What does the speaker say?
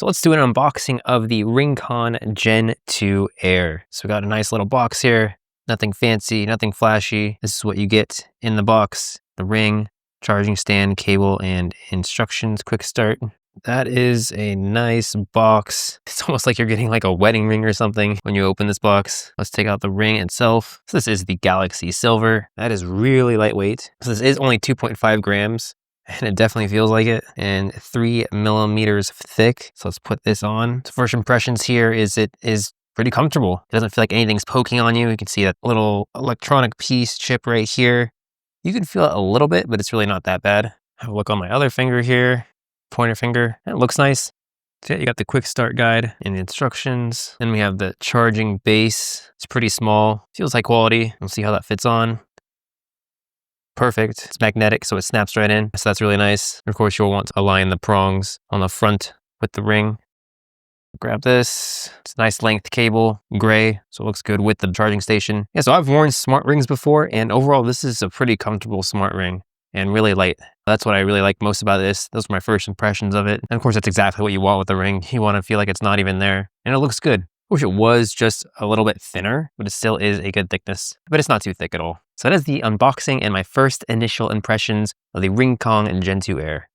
So let's do an unboxing of the Ringconn Gen 2 Air. So we got a nice little box here. Nothing fancy, nothing flashy. This is what you get in the box. The ring, charging stand, cable, and instructions, quick start. That is a nice box. It's almost like you're getting like a wedding ring or something when you open this box. Let's take out the ring itself. So this is the Galaxy Silver. That is really lightweight. So this is only 2.5 grams. And it definitely feels like it, and 3 millimeters thick. So let's put this on. So first impressions here is it is pretty comfortable. It doesn't feel like anything's poking on you. You can see that little electronic piece chip right here. You can feel it a little bit, but it's really not that bad. Have a look on my other finger here, pointer finger. It looks nice. So yeah, you got the quick start guide and the instructions. Then we have the charging base. It's pretty small, feels high quality. We'll see how that fits on. Perfect. It's magnetic, so it snaps right in. So that's really nice. Of course, you'll want to align the prongs on the front with the ring. Grab this. It's a nice length cable, gray, so it looks good with the charging station. Yeah, so I've worn smart rings before, and overall, this is a pretty comfortable smart ring and really light. That's what I really like most about this. Those were my first impressions of it. And of course, that's exactly what you want with the ring. You want to feel like it's not even there, and it looks good. I wish it was just a little bit thinner, but it still is a good thickness, but it's not too thick at all. So that is the unboxing and my first initial impressions of the Ringconn Gen 2 Air.